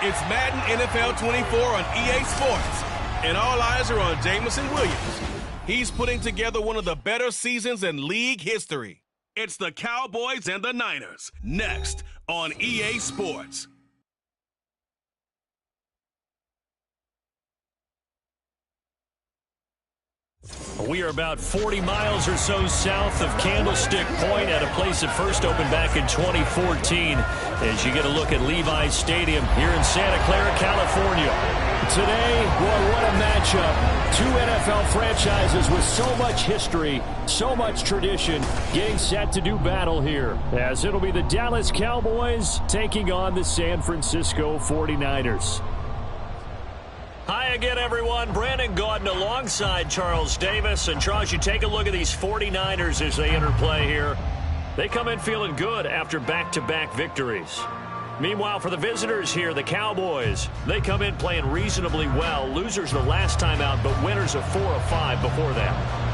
It's Madden NFL 24 on EA Sports, and all eyes are on Jamison Williams. He's putting together one of the better seasons in league history. It's the Cowboys and the Niners, next on EA Sports. We are about 40 miles or so south of Candlestick Point at a place that first opened back in 2014 as you get a look at Levi's Stadium here in Santa Clara, California. Today, boy, what a matchup. Two NFL franchises with so much history, so much tradition, getting set to do battle here, as it'll be the Dallas Cowboys taking on the San Francisco 49ers. Hi again, everyone. Brandon Gaudin alongside Charles Davis. And Charles, you take a look at these 49ers as they interplay here. They come in feeling good after back-to-back victories. Meanwhile, for the visitors here, the Cowboys, they come in playing reasonably well. Losers the last time out, but winners of 4 of 5 before that.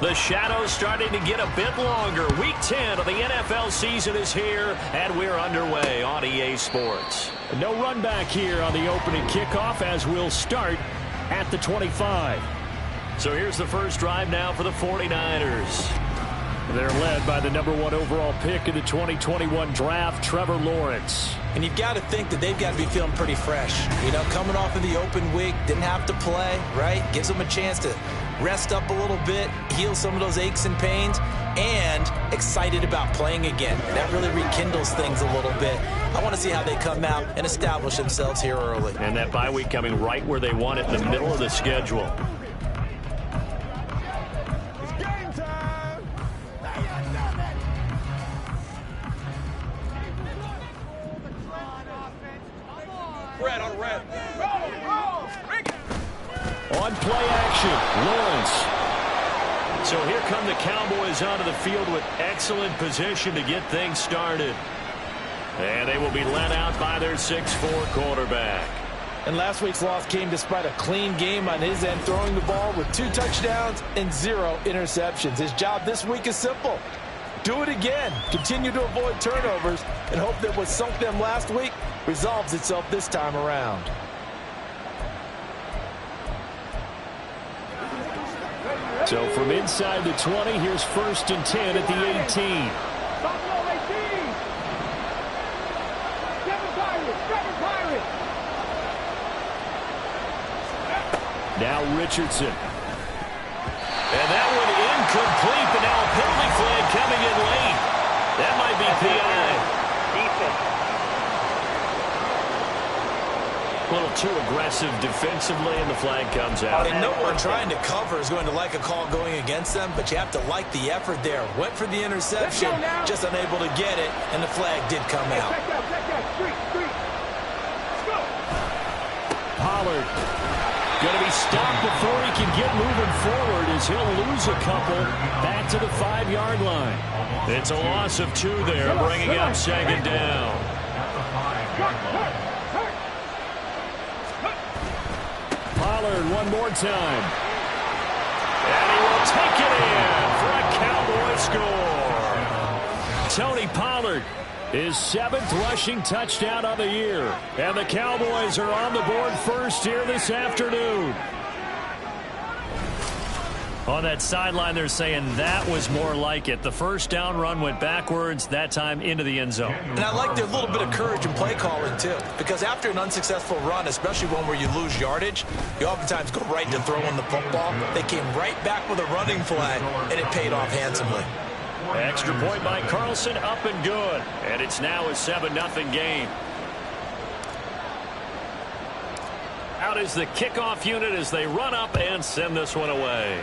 The shadows starting to get a bit longer. Week 10 of the NFL season is here, and we're underway on EA Sports. No run back here on the opening kickoff as we'll start at the 25. So here's the first drive now for the 49ers. They're led by the #1 overall pick in the 2021 draft, Trevor Lawrence. And you've got to think that they've got to be feeling pretty fresh. You know, coming off of the open week, didn't have to play, right? Gives them a chance to rest up a little bit, heal some of those aches and pains, and excited about playing again. That really rekindles things a little bit. I want to see how they come out and establish themselves here early. And that bye week coming right where they want it, in the middle of the schedule. On play action, Lawrence. So here come the Cowboys onto the field with excellent position to get things started. And they will be led out by their 6'4" quarterback. And last week's loss came despite a clean game on his end, throwing the ball with 2 touchdowns and 0 interceptions. His job this week is simple. Do it again. Continue to avoid turnovers and hope that what sunk them last week resolves itself this time around. So from inside the 20, here's 1st and 10 at the 18. Now Richardson. And that one incomplete, but now a penalty flag coming in late. That might be PI. A little too aggressive defensively, and the flag comes out. And no one trying to cover is going to like a call going against them, but you have to like the effort there. Went for the interception, just unable to get it, and the flag did come out. Pollard going to be stopped before he can get moving forward as he'll lose a couple back to the 5-yard line. It's a loss of 2 there, bringing up 2nd down. Pollard one more time. And he will take it in for a Cowboy score. Tony Pollard, his 7th rushing touchdown of the year. And the Cowboys are on the board first here this afternoon. On that sideline, they're saying that was more like it. The first down run went backwards, that time into the end zone. And I like their little bit of courage in play calling, too. Because after an unsuccessful run, especially one where you lose yardage, you oftentimes go right to throwing the football. They came right back with a running flag, and it paid off handsomely. Extra point by Carlson, up and good. And it's now a 7-0 game. Out is the kickoff unit as they run up and send this one away.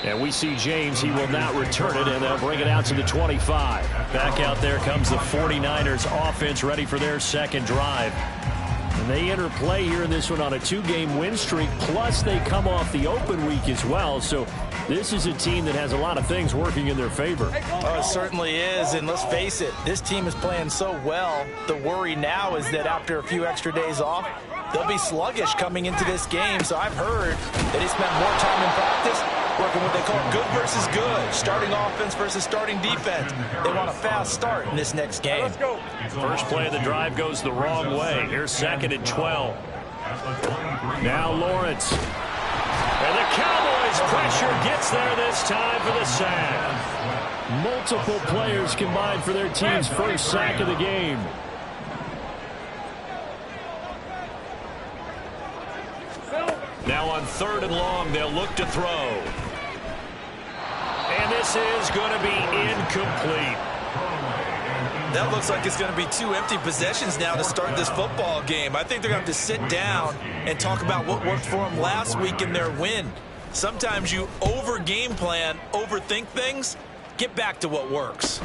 And we see James. He will not return it, and they'll bring it out to the 25. Back out there comes the 49ers offense, ready for their 2nd drive. And they enter play here in this one on a 2-game win streak, plus they come off the open week as well. So this is a team that has a lot of things working in their favor. Oh, it certainly is, and let's face it, this team is playing so well. The worry now is that after a few extra days off, they'll be sluggish coming into this game. So I've heard that they spent more time in practice working what they call good versus good, starting offense versus starting defense. They want a fast start in this next game. Let's go. First play of the drive goes the wrong way. Here's 2nd and 12. Now Lawrence. And the Cowboys pressure gets there this time for the sack. Multiple players combined for their team's first sack of the game. Now on 3rd and long, they'll look to throw. And this is going to be incomplete. That looks like it's going to be 2 empty possessions now to start this football game. I think they're going to have to sit down and talk about what worked for them last week in their win. Sometimes you over-game plan, overthink things. Get back to what works.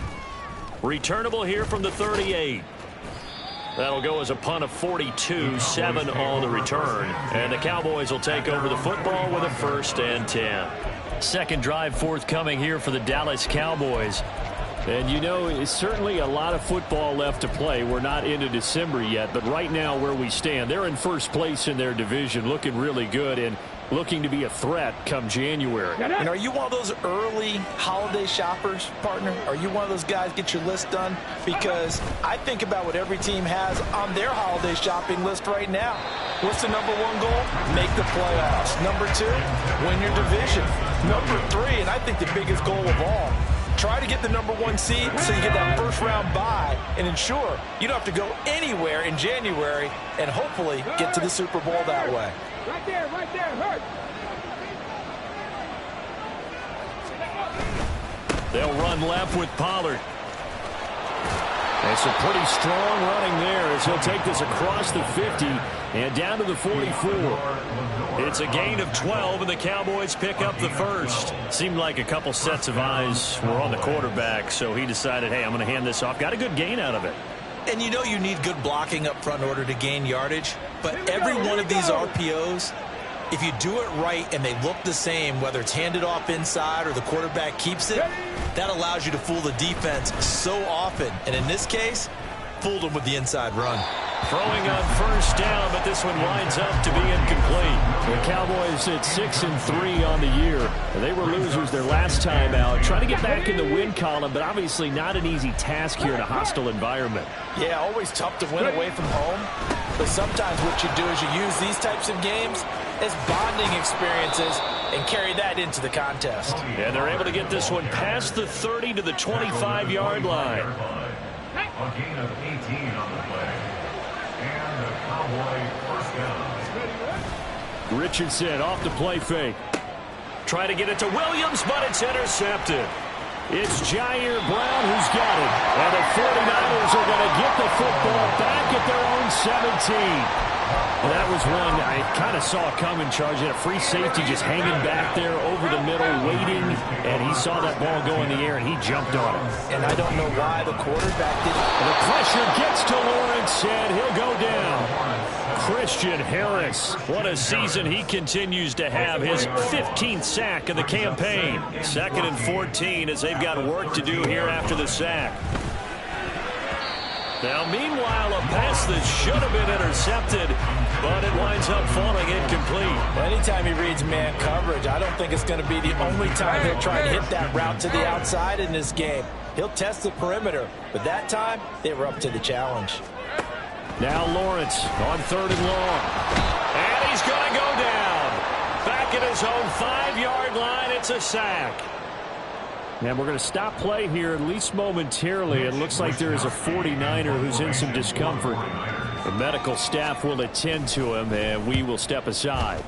Returnable here from the 38. That'll go as a punt of 42, 7 on the return. And the Cowboys will take over the football with a 1st and 10. 2nd drive forthcoming here for the Dallas Cowboys. And, you know, it's certainly a lot of football left to play. We're not into December yet, but right now where we stand, they're in first place in their division, looking really good. And looking to be a threat come January. And are you one of those early holiday shoppers, partner? Are you one of those guys get your list done? Because I think about what every team has on their holiday shopping list right now. What's the number one goal? Make the playoffs. Number 2, win your division. Number 3, and I think the biggest goal of all, try to get the number 1 seed so you get that first round bye and ensure you don't have to go anywhere in January and hopefully get to the Super Bowl that way. Right there, hurt. They'll run left with Pollard. It's a pretty strong running there as he'll take this across the 50 and down to the 44. It's a gain of 12, and the Cowboys pick up the first. Seemed like a couple sets of eyes were on the quarterback, so he decided, hey, I'm going to hand this off. Got a good gain out of it. And you know you need good blocking up front in order to gain yardage, but every one of these RPOs, if you do it right and they look the same, whether it's handed off inside or the quarterback keeps it, that allows you to fool the defense so often. And in this case, fooled them with the inside run. Throwing on first down, but this one winds up to be incomplete. The Cowboys at 6-3 on the year. They were losers their last time out. Trying to get back in the win column, but obviously not an easy task here in a hostile environment. Yeah, always tough to win away from home. But sometimes what you do is you use these types of games as bonding experiences and carry that into the contest. And they're able to get this one past the 30 to the 25-yard line. A gain of 18 on the play. And a Cowboy first down. Richardson off the play fake. Try to get it to Williams, but it's intercepted. It's Jair Brown who's got it. And the 49ers are going to get the football back at their own 17. Well, that was one I kind of saw coming, Charge. Had a free safety just hanging back there over the middle, waiting, and he saw that ball go in the air, and he jumped on it. And I don't know why the quarterback didn't. The pressure gets to Lawrence, and he'll go down. Christian Harris, what a season he continues to have. His 15th sack of the campaign. 2nd and 14 as they've got work to do here after the sack. Now, meanwhile, a pass that should have been intercepted, but it winds up falling incomplete. Anytime he reads man coverage, I don't think it's going to be the only time he'll try to hit that route to the outside in this game. He'll test the perimeter, but that time, they were up to the challenge. Now Lawrence on 3rd and long. And he's going to go down. Back at his own 5-yard line, it's a sack. And we're going to stop play here, at least momentarily. It looks like there is a 49er who's in some discomfort. The medical staff will attend to him, and we will step aside.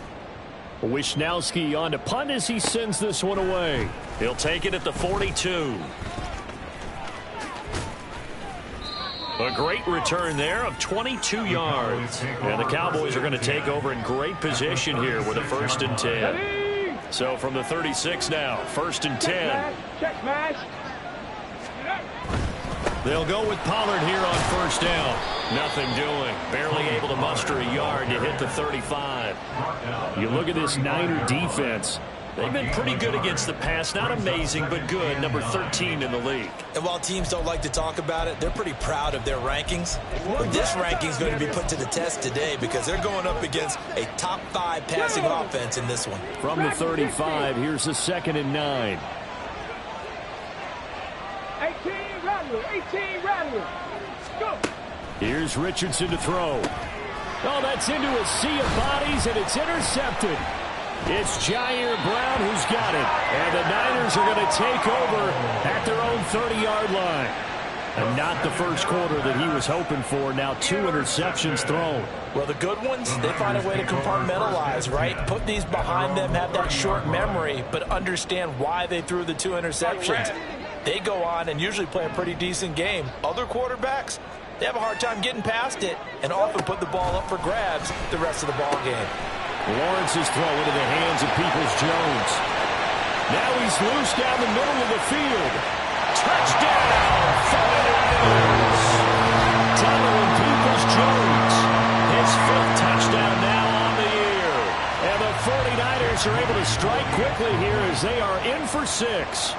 Wishnowski on to punt as he sends this one away. He'll take it at the 42. A great return there of 22 yards. And the Cowboys are going to take over in great position here with a 1st and 10. So from the 36 now, 1st and 10. Check smash. They'll go with Pollard here on 1st down. Nothing doing. Barely able to muster a yard to hit the 35. You look at this Niner defense. They've been pretty good against the pass. Not amazing, but good. Number 13 in the league. And while teams don't like to talk about it, they're pretty proud of their rankings. But this ranking is going to be put to the test today because they're going up against a top 5 passing offense in this one. From the 35, here's the 2nd and 9. 18 Rattler. Go. Here's Richardson to throw. Oh, that's into a sea of bodies, and it's intercepted. It's Jair Brown who's got it. And the Niners are going to take over at their own 30-yard line. And not the first quarter that he was hoping for. Now 2 interceptions thrown. Well, the good ones, they find a way to compartmentalize, right? Put these behind them, have that short memory, but understand why they threw the 2 interceptions. They go on and usually play a pretty decent game. Other quarterbacks, they have a hard time getting past it and often put the ball up for grabs the rest of the ball game. Lawrence's throw into the hands of Peoples-Jones. Now he's loose down the middle of the field. Touchdown! 49ers! Donovan Peoples-Jones. His 5th touchdown now on the year. And the 49ers are able to strike quickly here as they are in for 6.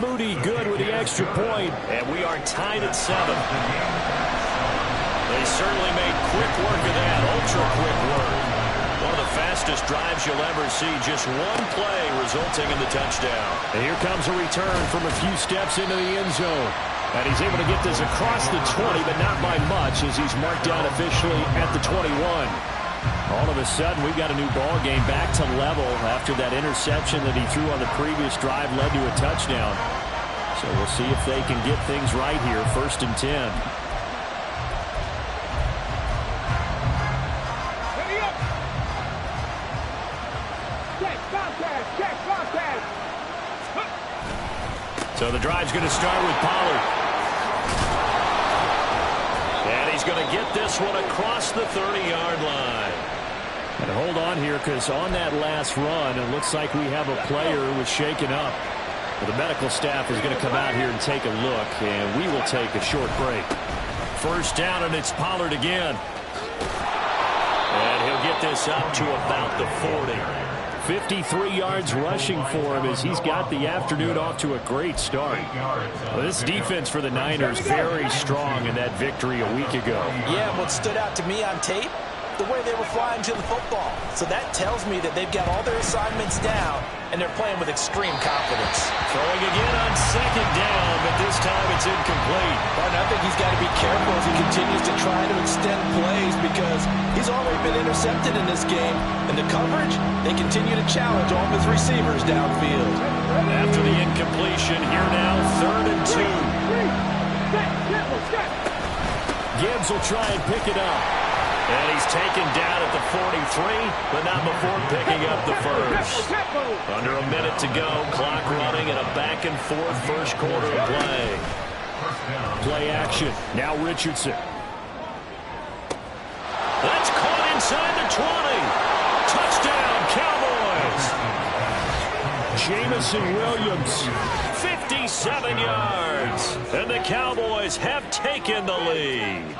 Moody good with the extra point. And we are tied at 7. They certainly made quick work of that, ultra-quick work. One of the fastest drives you'll ever see, just one play resulting in the touchdown. And here comes a return from a few steps into the end zone. And he's able to get this across the 20, but not by much, as he's marked down officially at the 21. All of a sudden, we've got a new ball game back to level after that interception that he threw on the previous drive led to a touchdown. So we'll see if they can get things right here, 1st and 10. So the drive's going to start with Pollard. And he's going to get this one across the 30-yard line. And hold on here, because on that last run, it looks like we have a player who was shaken up. Well, the medical staff is going to come out here and take a look, and we will take a short break. 1st down, and it's Pollard again. And he'll get this up to about the 40. 53 yards rushing for him as he's got the afternoon off to a great start. Well, this defense for the Niners very strong in that victory a week ago. Yeah, what stood out to me on tape, the way they were flying to the football. So that tells me that they've got all their assignments down, and they're playing with extreme confidence. Throwing again on 2nd down, but this time it's incomplete. And I think he's got to be careful as he continues to try to extend plays, because he's already been intercepted in this game. And the coverage, they continue to challenge all of his receivers downfield. After the incompletion, here now, 3rd and 2. Gibbs will try and pick it up. And he's taken down at the 43, but not before picking up the first. Under a minute to go, clock running, and a back-and-forth first quarter of play. Play action. Now Richardson. That's caught inside the 20. Touchdown, Cowboys. Jamison Williams. 57 yards. And the Cowboys have taken the lead.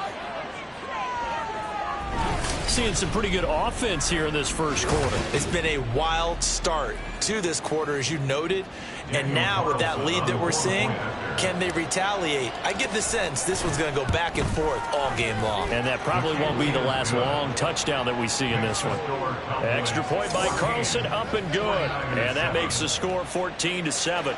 Seeing some pretty good offense here in this first quarter. It's been a wild start to this quarter, as you noted. And now with that lead that we're seeing, can they retaliate? I get the sense this one's going to go back and forth all game long. And that probably won't be the last long touchdown that we see in this one. Extra point by Carlson, up and good. And that makes the score 14-7.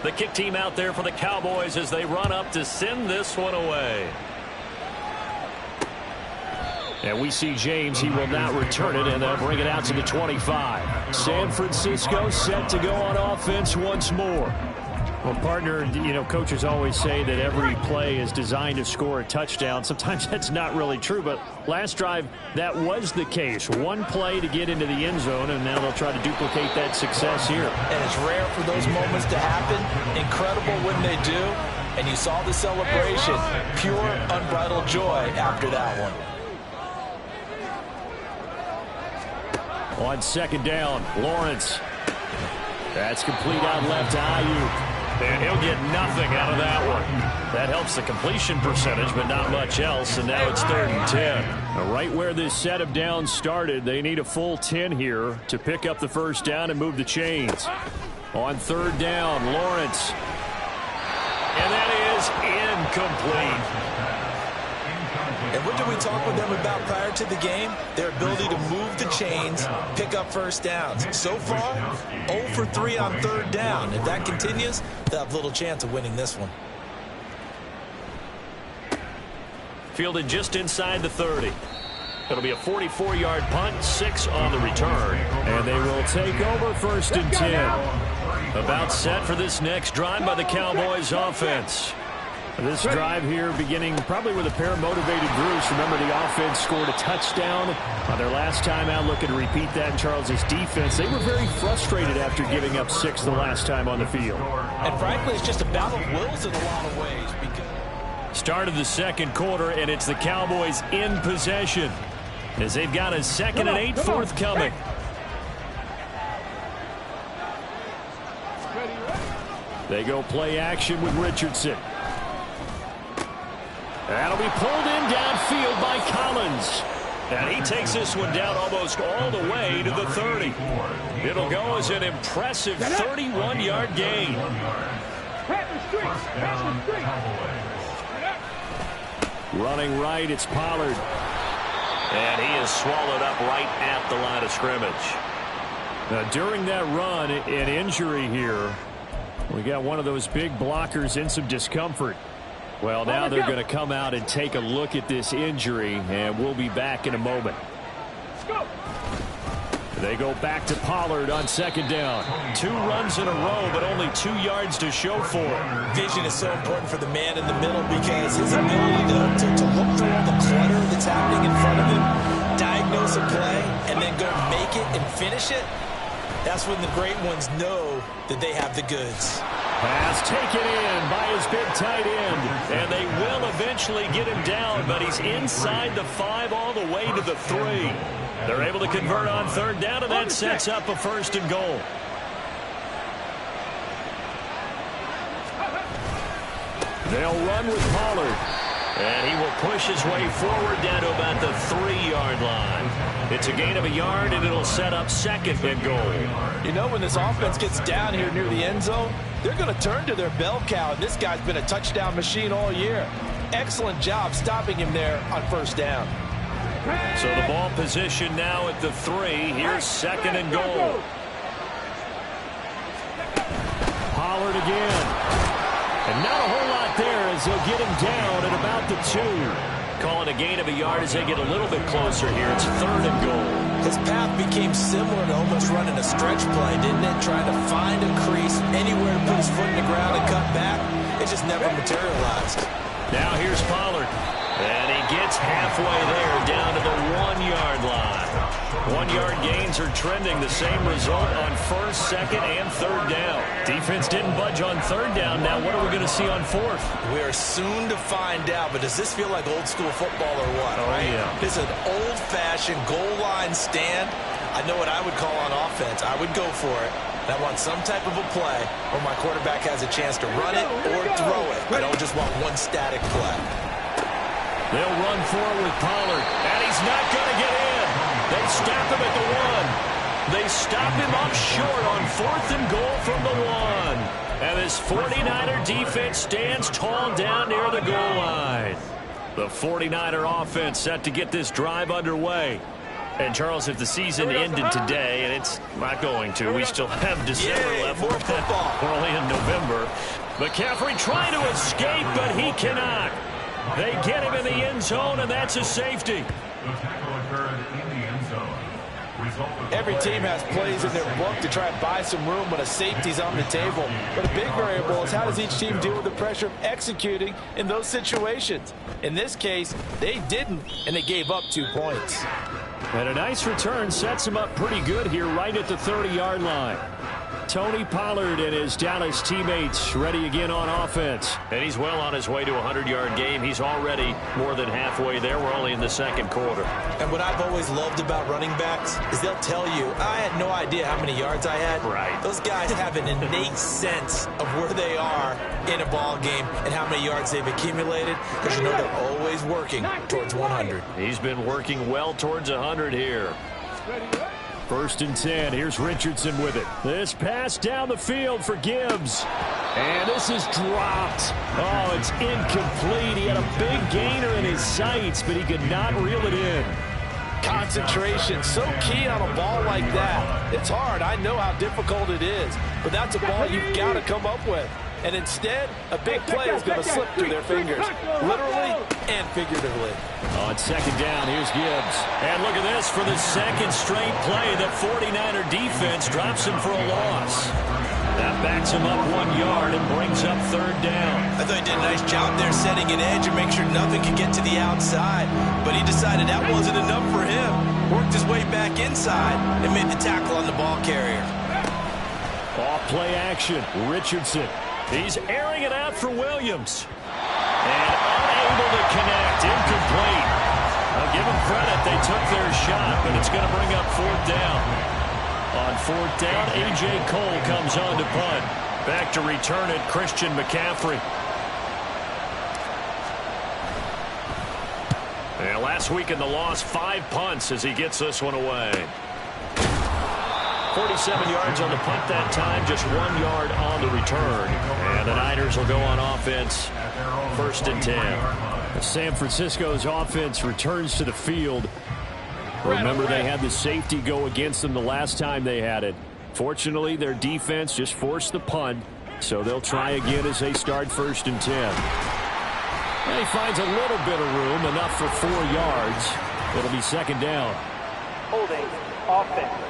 The kick team out there for the Cowboys as they run up to send this one away. And we see James. He will not return it, and they'll bring it out to the 25. San Francisco set to go on offense once more. Well, partner, you know, coaches always say that every play is designed to score a touchdown. Sometimes that's not really true, but last drive, that was the case. One play to get into the end zone, and now they'll try to duplicate that success here. And it's rare for those moments to happen. Incredible when they do. And you saw the celebration. Pure, unbridled joy after that one. On 2nd down, Lawrence. That's complete out left to Ayuk. And he'll get nothing out of that one. That helps the completion percentage, but not much else, and now it's 3rd and 10. Right where this set of downs started, they need a full 10 here to pick up the first down and move the chains. On 3rd down, Lawrence. And that is incomplete. And what did we talk with them about prior to the game? Their ability to move the chains, pick up first downs. So far, 0 for 3 on 3rd down. If that continues, they'll have little chance of winning this one. Fielded just inside the 30. It'll be a 44-yard punt, 6 on the return. And they will take over 1st and 10. About set for this next drive by the Cowboys offense. This drive here beginning probably with a pair of motivated Bruce. Remember, the offense scored a touchdown on their last time out. Looking to repeat that in Charles's defense. They were very frustrated after giving up 6 the last time on the field. And frankly, it's just a battle of wills in a lot of ways. Start of the second quarter, and it's the Cowboys in possession as they've got a 2nd and 8 forthcoming. They go play action with Richardson. That'll be pulled in downfield by Collins. And he takes this one down almost all the way to the 30. It'll go as an impressive 31-yard gain. Running right, it's Pollard. And he is swallowed up right at the line of scrimmage. Now, during that run, an injury here. We got one of those big blockers in some discomfort. Well, now they're going to come out and take a look at this injury, and we'll be back in a moment. They go back to Pollard on second down. 2 runs in a row, but only 2 yards to show for it. Vision is so important for the man in the middle because his ability to look through all the clutter that's happening in front of him, diagnose a play, and then go make it and finish it, that's when the great ones know that they have the goods. Pass taken in by his big tight end. And they will eventually get him down, but he's inside the 5 all the way to the 3. They're able to convert on third down, and that sets up a 1st and goal. They'll run with Pollard. And he will push his way forward down to about the 3-yard line. It's a gain of a yard, and it'll set up 2nd and goal. You know, when this offense gets down here near the end zone, they're going to turn to their bell cow, and this guy's been a touchdown machine all year. Excellent job stopping him there on 1st down. So the ball position now at the 3. Here's 2nd and goal. Pollard again. And not a whole lot there as they'll get him down at about the 2. Calling a gain of a yard as they get a little bit closer here. It's 3rd and goal. His path became similar to almost running a stretch play, didn't it? Trying to find a crease, anywhere to put his foot in the ground and cut back. It just never materialized. Now here's Pollard. And he gets halfway there down to the 1-yard line. 1-yard gains are trending. The same result on 1st, 2nd, and 3rd down. Defense didn't budge on 3rd down. Now what are we going to see on 4th? We are soon to find out, but does this feel like old school football or what? Oh, right? Yeah. This is an old-fashioned goal line stand. I know what I would call on offense. I would go for it. And I want some type of a play where my quarterback has a chance to run it or throw it. I don't just want one static play. They'll run forward with Pollard. And he's not going to get in. They stop him at the 1. They stop him up short on 4th and goal from the 1. And this 49er defense stands tall down near the goal line. The 49er offense set to get this drive underway. And, Charles, if the season ended today, and it's not going to, we still have December left. More football. We're only in November. McCaffrey trying to escape, but he cannot. They get him in the end zone, and that's a safety. The tackle occurred in the end zone. Every team has plays in their book to try and buy some room when a safety's on the table. But a big variable is how does each team deal with the pressure of executing in those situations. In this case, they didn't, and they gave up 2 points. And a nice return sets him up pretty good here right at the 30-yard line. Tony Pollard and his Dallas teammates ready again on offense. And he's well on his way to a 100-yard game. He's already more than halfway there. We're only in the 2nd quarter. And what I've always loved about running backs is they'll tell you, I had no idea how many yards I had. Right. Those guys have an innate sense of where they are in a ball game and how many yards they've accumulated because you know they're always working towards 100. He's been working well towards 100 here. 1st and 10. Here's Richardson with it. This pass down the field for Gibbs. And this is dropped. Oh, it's incomplete. He had a big gainer in his sights, but he could not reel it in. Concentration, so key on a ball like that. It's hard. I know how difficult it is, but that's a ball you've got to come up with. And instead, a big play is going to slip through their fingers, literally and figuratively. On 2nd down, here's Gibbs. And look at this. For the 2nd straight play, the 49er defense drops him for a loss. That backs him up 1 yard and brings up 3rd down. I thought he did a nice job there setting an edge and make sure nothing could get to the outside. But he decided that wasn't enough for him. Worked his way back inside and made the tackle on the ball carrier. Off play action. Richardson. He's airing it out for Williams. And unable to connect. Incomplete. I'll give them credit. They took their shot, but it's going to bring up 4th down. On 4th down, A.J. Cole comes on to punt. Back to return it, Christian McCaffrey. And last week in the loss. 5 punts as he gets this one away. 47 yards on the punt that time, just 1 yard on the return. And the Niners will go on offense, 1st and 10. San Francisco's offense returns to the field. Remember, they had the safety go against them the last time they had it. Fortunately, their defense just forced the punt, so they'll try again as they start 1st and 10. And he finds a little bit of room, enough for 4 yards. It'll be 2nd down. Holding offense.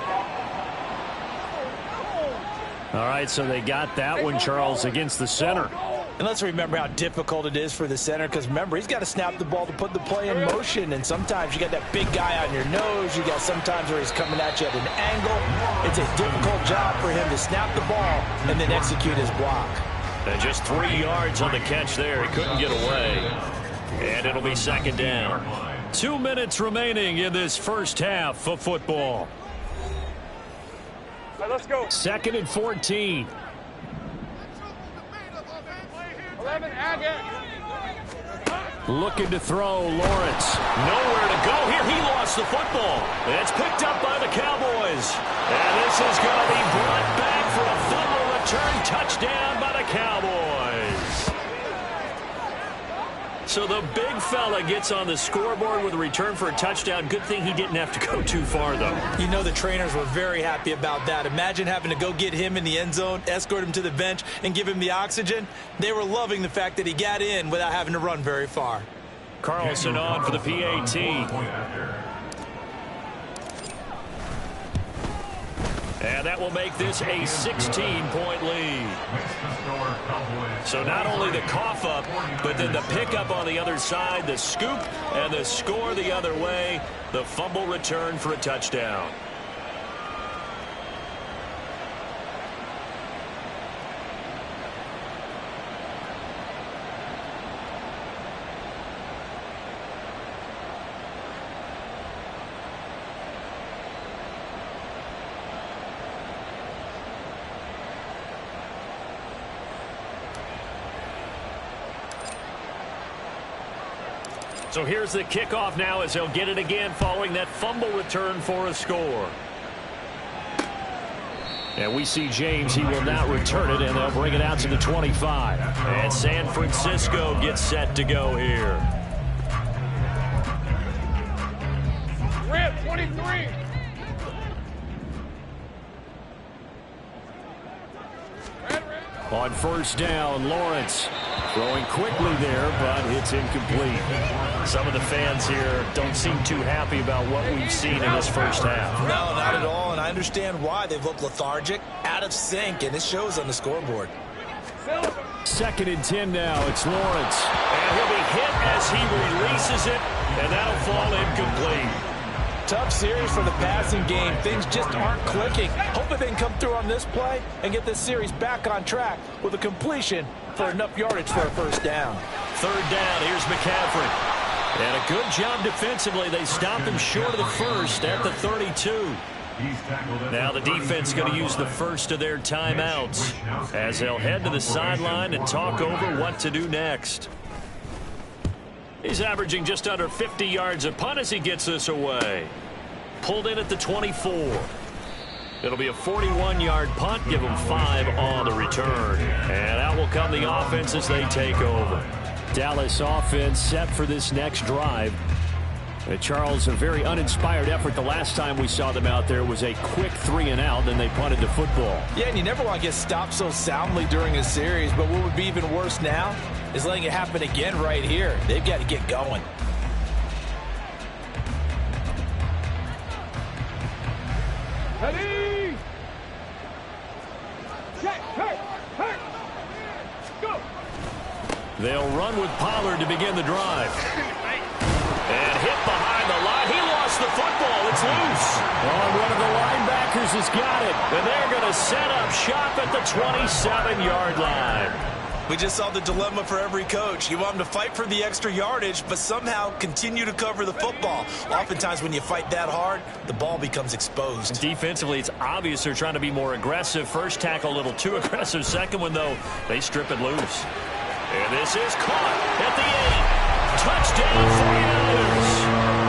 All right, so they got that one, Charles, against the center. And let's remember how difficult it is for the center, because remember, he's got to snap the ball to put the play in motion, and sometimes you got that big guy on your nose. You got sometimes where he's coming at you at an angle. It's a difficult job for him to snap the ball and then execute his block. And just 3 yards on the catch there. He couldn't get away. And it'll be 2nd down. 2 minutes remaining in this first half of football. Let's go. 2nd and 14. 11, Agate. Looking to throw, Lawrence. Nowhere to go here. He lost the football. It's picked up by the Cowboys. And this is going to be brought back for a fumble return touchdown by the Cowboys. So the big fella gets on the scoreboard with a return for a touchdown. Good thing he didn't have to go too far, though. You know the trainers were very happy about that. Imagine having to go get him in the end zone, escort him to the bench, and give him the oxygen. They were loving the fact that he got in without having to run very far. Carlson on for the PAT. And that will make this a 16-point lead. So not only the cough up, but then the pickup on the other side, the scoop, and the score the other way. The fumble return for a touchdown. So here's the kickoff now as they'll get it again following that fumble return for a score. And we see James. He will not return it, and they'll bring it out to the 25. And San Francisco gets set to go here. Rip, 23. On 1st down, Lawrence throwing quickly there, but it's incomplete. Some of the fans here don't seem too happy about what we've seen in this first half. No, not at all, and I understand why. They've looked lethargic, out of sync, and it shows on the scoreboard. 2nd and 10 now. It's Lawrence. And he'll be hit as he releases it, and that'll fall incomplete. Tough series for the passing game. Things just aren't clicking. Hopefully they can come through on this play and get this series back on track with a completion for enough yardage for a 1st down. 3rd down, here's McCaffrey. And a good job defensively. They stopped him short of the 1st at the 32. Now the defense going to use the first of their timeouts as they'll head to the sideline and talk over what to do next. He's averaging just under 50 yards a punt as he gets this away. Pulled in at the 24. It'll be a 41-yard punt. Give them 5 on the return. And out will come the offense as they take over. Dallas offense set for this next drive. Charles, a very uninspired effort. The last time we saw them out there was a quick 3-and-out, then they punted the football. Yeah, and you never want to get stopped so soundly during a series, but what would be even worse now is letting it happen again right here. They've got to get going. Ready? Check, hurt. Go. They'll run with Pollard to begin the drive. And hit behind the line. He lost the football. It's loose. Oh, one of the linebackers has got it. And they're going to set up shop at the 27-yard line. We just saw the dilemma for every coach. You want them to fight for the extra yardage, but somehow continue to cover the football. Oftentimes when you fight that hard, the ball becomes exposed. Defensively, it's obvious they're trying to be more aggressive. First tackle a little too aggressive. Second one, though, they strip it loose. And this is caught at the 8. Touchdown 49ers.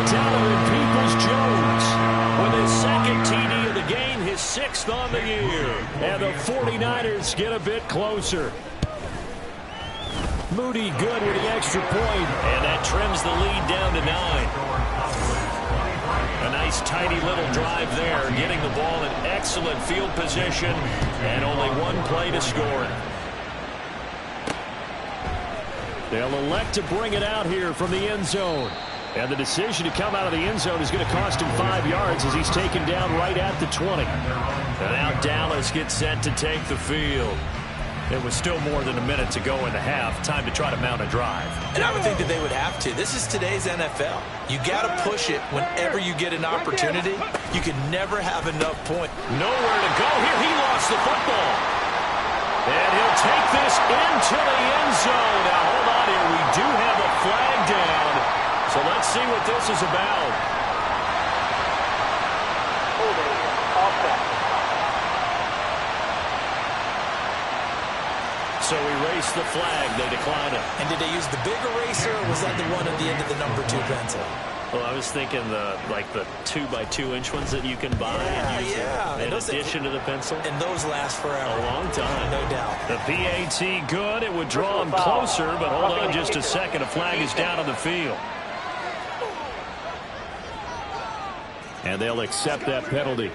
Donovan Peoples-Jones with his second TD of the game, his 6th on the year. And the 49ers get a bit closer. Moody good with the extra point, and that trims the lead down to 9. A nice tidy little drive there, getting the ball in excellent field position, and only one play to score it. They'll elect to bring it out here from the end zone. And the decision to come out of the end zone is going to cost him 5 yards as he's taken down right at the 20. And now Dallas gets set to take the field. It was still more than a minute to go in the half. Time to try to mount a drive. And I would think that they would have to. This is today's NFL. You got to push it whenever you get an opportunity. You can never have enough points. Nowhere to go here. He lost the football. And he'll take this into the end zone. Now, hold on here. We do have a flag down. So let's see what this is about. Holding offense. So erase the flag. They decline it. And did they use the big eraser, or was that the one at the end of the number 2 pencil? Well, I was thinking the 2x2-inch ones that you can buy and use in addition to the pencil. And those last forever. A long time. No doubt. The PAT good. It would draw him closer, but hold on just a second. A flag is down on the field. And they'll accept that penalty.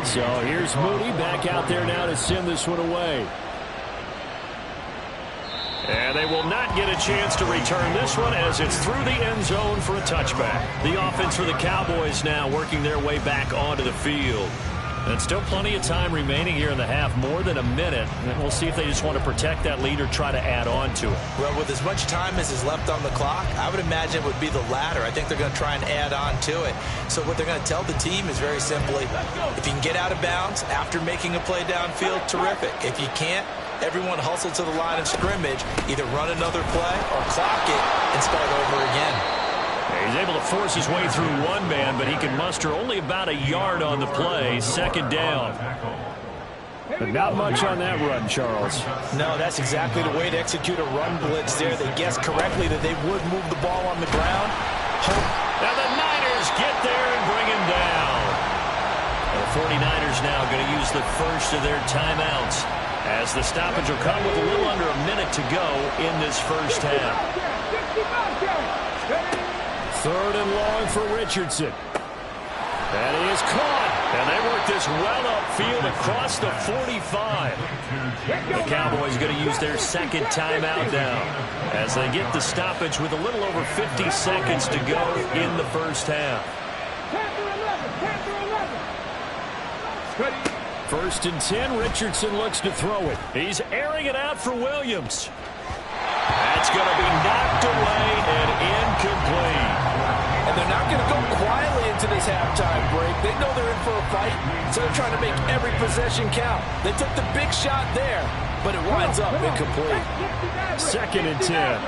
So here's Moody back out there now to send this one away. And they will not get a chance to return this one as it's through the end zone for a touchback. The offense for the Cowboys now working their way back onto the field. And still plenty of time remaining here in the half, more than a minute. And we'll see if they just want to protect that lead or try to add on to it. Well, with as much time as is left on the clock, I would imagine it would be the latter. I think they're going to try and add on to it. So what they're going to tell the team is very simply, if you can get out of bounds after making a play downfield, terrific. If you can't, everyone hustle to the line of scrimmage, either run another play or clock it and start over again. He's able to force his way through one man, but he can muster only about a yard on the play. 2nd down. But not much on that run, Charles. No, that's exactly the way to execute a run blitz there. They guessed correctly that they would move the ball on the ground. Now the Niners get there and bring him down. The 49ers now going to use the first of their timeouts as the stoppage will come with a little under a minute to go in this first half. 3rd and long for Richardson. And he is caught. And they work this well upfield across the 45. The Cowboys going to use their 2nd timeout now as they get the stoppage with a little over 50 seconds to go in the first half. 1st and 10. Richardson looks to throw it. He's airing it out for Williams. That's going to be knocked away and incomplete. And they're not going to go quietly into this halftime break. They know they're in for a fight, so they're trying to make every possession count. They took the big shot there, but it winds up incomplete. 2nd and 10.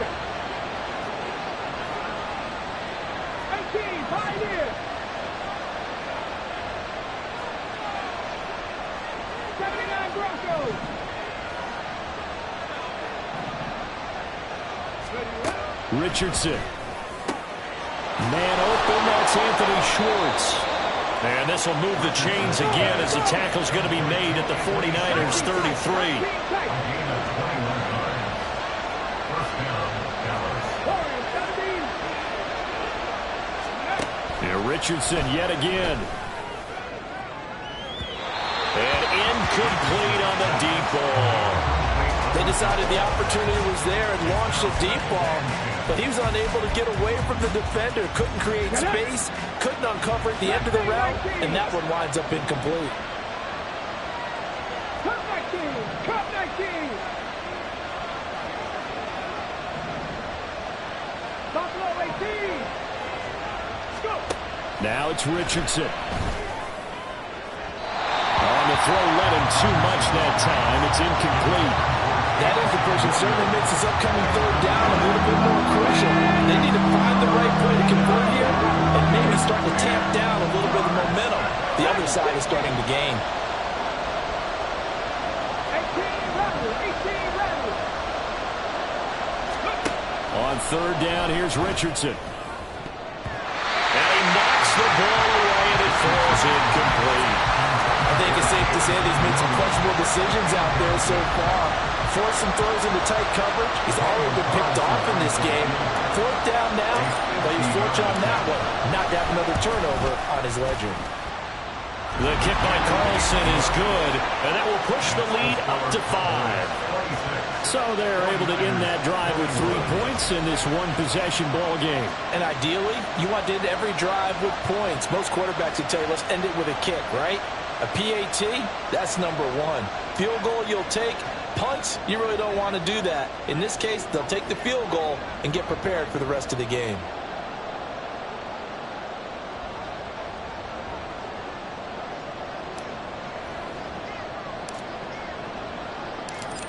Richardson. Man open, that's Anthony Schwartz. And this will move the chains again as the tackle's going to be made at the 49ers 33. And Richardson yet again. And incomplete on the deep ball. They decided the opportunity was there and launched a deep ball, but he was unable to get away from the defender, couldn't create space, couldn't uncover at the end of the route, and that one winds up incomplete. Cut 19! Buffalo 18! Go! Now it's Richardson. On the throw, led him too much that time. It's incomplete. That incompletion certainly makes this upcoming 3rd down a little bit more crucial. They need to find the right play to convert here and maybe start to tamp down a little bit of momentum. The other side is starting to gain. third down, here's Richardson. And he knocks the ball away, and it falls incomplete. I think it's safe to say that he's made some questionable decisions out there so far. Forced some throws into tight coverage. He's already been picked off in this game. Fourth down now, but he's fortunate on that one. Not to have another turnover on his ledger. The kick by Carlson is good, and that will push the lead up to 5. So they're able to end that drive with 3 points in this one-possession ball game. And ideally, you want to end every drive with points. Most quarterbacks would tell you, let's end it with a kick, right? A PAT, that's number 1. Field goal you'll take. Punts, you really don't want to do that. In this case, they'll take the field goal and get prepared for the rest of the game.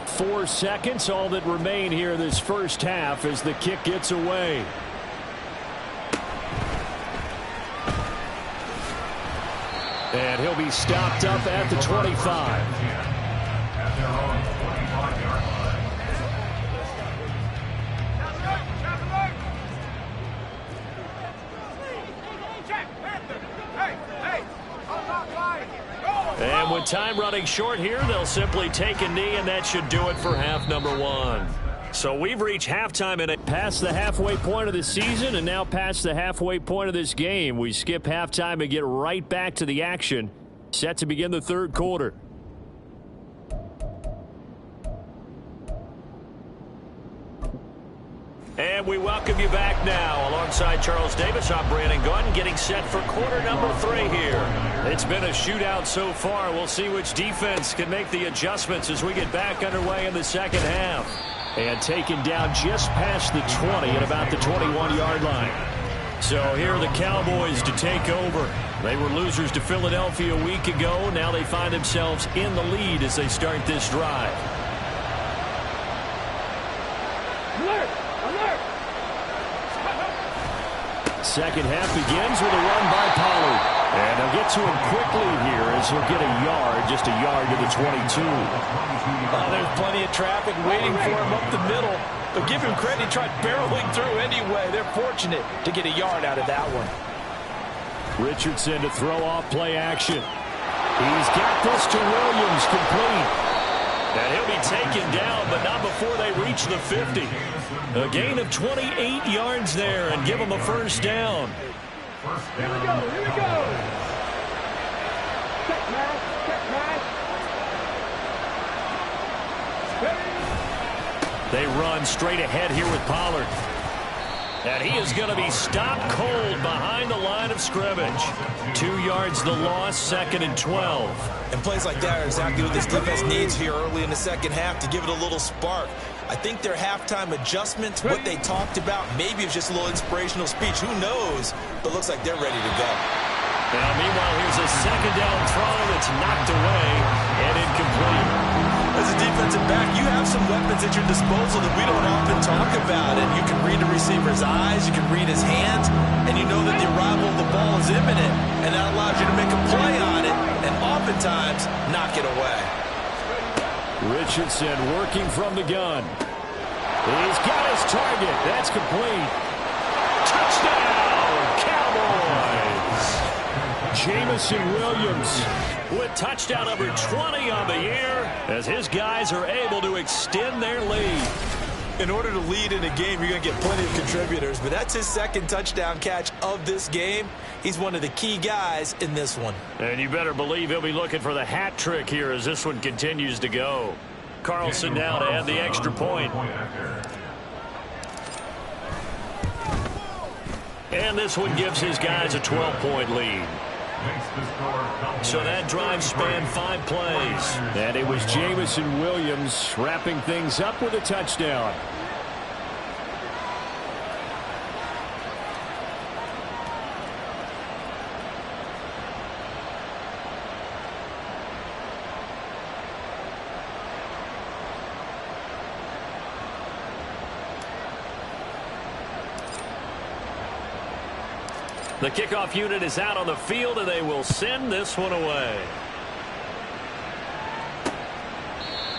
Four seconds, all that remain here this first half as the kick gets away. And he'll be stopped up at the 25. At their own 25-yard line. And with time running short here, they'll simply take a knee, and that should do it for half number 1. So we've reached halftime and past the halfway point of the season and now past the halfway point of this game. We skip halftime and get right back to the action. Set to begin the third quarter. And we welcome you back now. Alongside Charles Davis, I'm Brandon Gunn, getting set for quarter number 3 here. It's been a shootout so far. We'll see which defense can make the adjustments as we get back underway in the second half. And taken down just past the 20 at about the 21-yard line. So here are the Cowboys to take over. They were losers to Philadelphia a week ago. Now they find themselves in the lead as they start this drive. Alert! Alert! Second half begins with a run by Pollard. And they'll get to him quickly here as he'll get a yard, just a yard to the 22. Oh, there's plenty of traffic waiting for him up the middle. But give him credit, he tried barreling through anyway. They're fortunate to get a yard out of that one. Richardson to throw off play action. He's got this to Williams, complete. And he'll be taken down, but not before they reach the 50. A gain of 28 yards there and give them a first down. Here we go, here we go. Check pass, check pass. They run straight ahead here with Pollard. And he is going to be stopped cold behind the line of scrimmage. 2 yards the loss, 2nd and 12. And plays like that are exactly what this defense needs here early in the second half to give it a little spark. I think their halftime adjustments, what they talked about, maybe it's just a little inspirational speech. Who knows? But looks like they're ready to go. Now, meanwhile, here's a second down throw that's knocked away and incomplete. As a defensive back, you have some weapons at your disposal that we don't often talk about. And you can read a receiver's eyes, you can read his hands, and you know that the arrival of the ball is imminent. And that allows you to make a play on it and oftentimes knock it away. Richardson working from the gun. He's got his target. That's complete. Touchdown, Cowboys! Jamison Williams with touchdown number 20 on the year as his guys are able to extend their lead. In order to lead in a game, you're going to get plenty of contributors, but that's his second touchdown catch of this game. He's one of the key guys in this one. And you better believe he'll be looking for the hat trick here as this one continues to go. Carlson now to add the extra point. And this one gives his guys a 12-point lead. So that drive spanned 5 plays. And it was Jamison Williams wrapping things up with a touchdown. The kickoff unit is out on the field, and they will send this one away.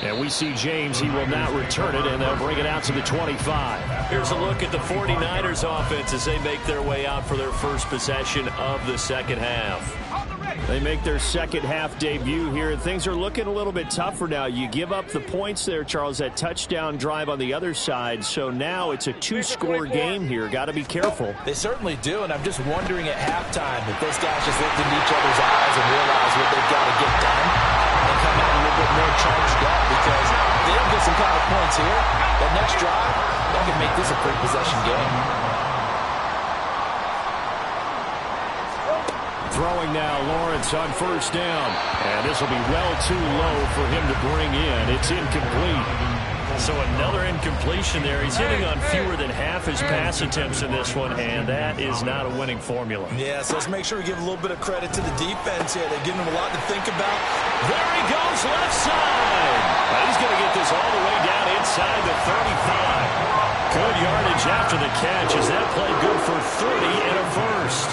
And we see James. He will not return it, and they'll bring it out to the 25. Here's a look at the 49ers offense as they make their way out for their first possession of the second half. They make their second half debut here. Things are looking a little bit tougher now. You give up the points there, Charles, that touchdown drive on the other side. So now it's a two-score game here. Got to be careful. They certainly do, and I'm just wondering at halftime if those guys just looked into each other's eyes and realize what they've got to get done and come out a little bit more charged up, because if they don't get some kind of points here, that next drive, that could make this a three-possession game. Throwing now, Lawrence on first down. And this will be well too low for him to bring in. It's incomplete. So another incompletion there. He's hitting on fewer than half his pass attempts in this one, and that is not a winning formula. Yeah, so let's make sure we give a little bit of credit to the defense here. They're giving him a lot to think about. There he goes, left side. He's going to get this all the way down inside the 35. Good yardage after the catch as that play good for 30 and a first.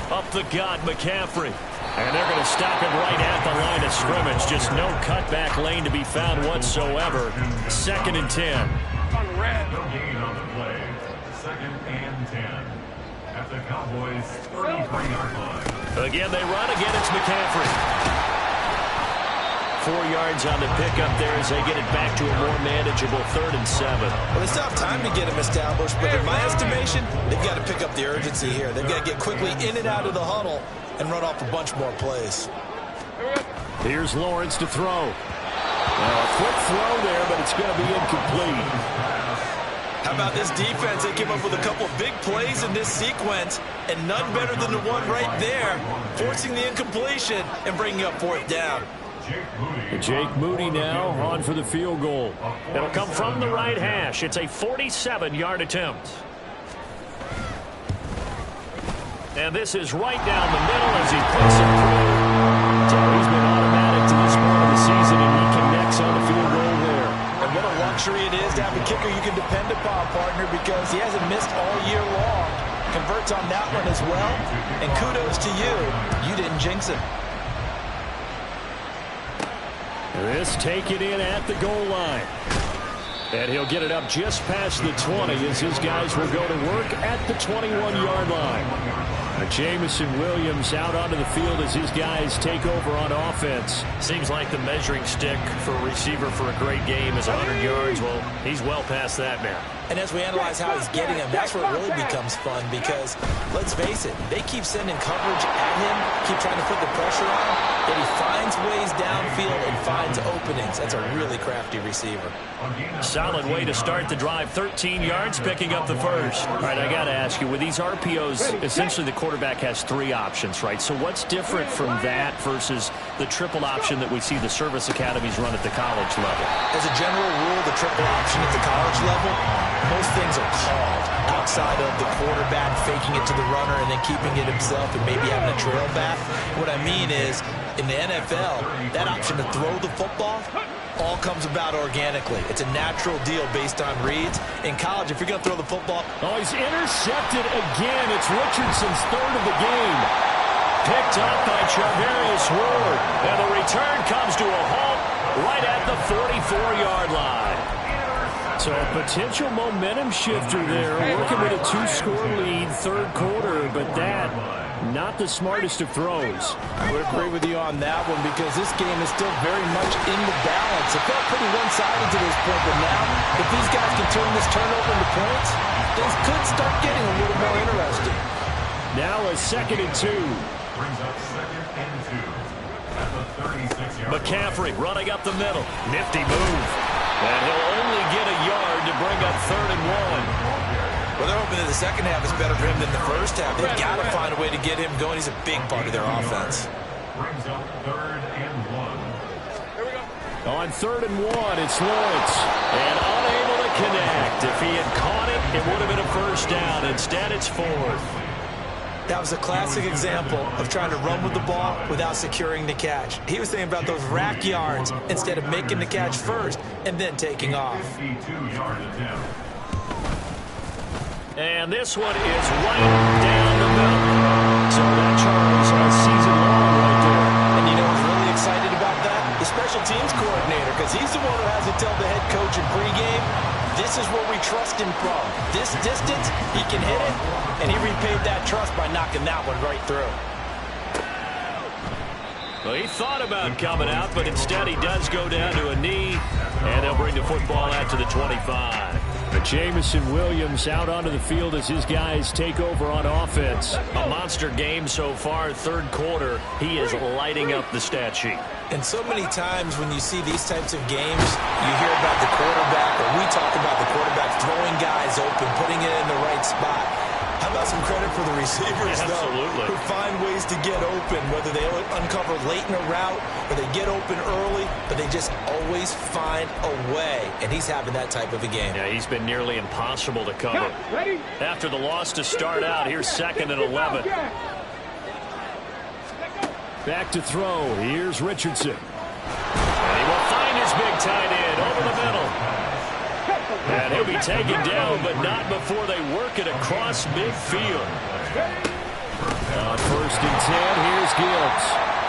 Up the gut, McCaffrey. And they're going to stop him right at the line of scrimmage. Just no cutback lane to be found whatsoever. 2nd and 10. No gain on the play. 2nd and 10. At the Cowboys' 33-yard line. Again, they run. Again, it's McCaffrey. 4 yards on the pickup there as they get it back to a more manageable 3rd and 7. Well, they still have time to get him established, but in my estimation, they've got to pick up the urgency here. They've got to get quickly in and out of the huddle and run off a bunch more plays. Here's Lawrence to throw. Well, a quick throw there, but it's going to be incomplete. How about this defense? They came up with a couple of big plays in this sequence, and none better than the one right there, forcing the incompletion and bringing up 4th down. Jake Moody now on for the field goal. It'll come from the right hash. It's a 47-yard attempt. And this is right down the middle as he puts it through. So he's been automatic to this part of the season, and he connects on the field goal there. And what a luxury it is to have a kicker you can depend upon, partner, because he hasn't missed all year long. Converts on that one as well. And kudos to you. You didn't jinx him. This taken in at the goal line. And he'll get it up just past the 20 as his guys will go to work at the 21-yard line. Jamison Williams out onto the field as his guys take over on offense. Seems like the measuring stick for a receiver for a great game is 100 yards. Well, he's well past that now. And as we analyze how he's getting him, that's where it really becomes fun, because, let's face it, they keep sending coverage at him, keep trying to put the pressure on him, but he finds ways downfield and finds openings. That's a really crafty receiver. Solid way to start the drive. 13 yards, picking up the first. All right, I got to ask you, with these RPOs, essentially the quarterback has 3 options, right? So what's different from that versus the triple option that we see the service academies run at the college level? As a general rule, the triple option at the college level, most things are called outside of the quarterback faking it to the runner and then keeping it himself and maybe having a trail back. What I mean is, in the NFL, that option to throw the football all comes about organically. It's a natural deal based on reads. In college, if you're going to throw the football... Oh, he's intercepted again. It's Richardson's 3rd of the game. Picked up by Charvarius Ward. And the return comes to a halt right at the 44-yard line. So a potential momentum shifter there, working with a 2-score lead, 3rd quarter, but that, not the smartest of throws. I would agree with you on that one, because this game is still very much in the balance. It felt pretty one-sided to this point, but now, if these guys can turn this turnover into points, things could start getting a little more interesting. Now a 2nd and 2. Brings up 2nd and 2 at the 36-yard line. McCaffrey running up the middle. Nifty move. And he'll only get a yard to bring up 3rd and 1. Well, they're hoping that the second half is better for him than the first half. They've got to find a way to get him going. He's a big part of their offense. Brings up 3rd and 1. On 3rd and 1, it's Lawrence. And unable to connect. If he had caught it, it would have been a first down. Instead, it's 4th. That was a classic example of trying to run with the ball without securing the catch. He was thinking about those rack yards instead of making the catch first and then taking off. 52-yard attempt. And this one is right down the middle. So that Charles a season long right there. And you know who's really excited about that? The special teams coordinator, because he's the one who has to tell the head coach in pregame, this is where we trust him from. This distance, he can hit it, and he repaid that trust by knocking that one right through. Well, he thought about coming out, but instead he does go down to a knee, and they'll bring the football out to the 25. Jamison Williams out onto the field as his guys take over on offense. A monster game so far, third quarter. He is lighting up the stat sheet. And so many times when you see these types of games, you hear about the quarterback, or we talk about the quarterback throwing guys open, putting it in the right spot. How about some credit for the receivers, though, who find ways to get open, whether they uncover late in a route or they get open early, but they just always find a way. And he's having that type of a game. Yeah, he's been nearly impossible to cover. After the loss to start out, here's 2nd and 11. Back to throw. Here's Richardson. And he will find his big tight end over the middle. And he'll be taken down, but not before they work it across midfield. On 1st and 10, here's Gibbs.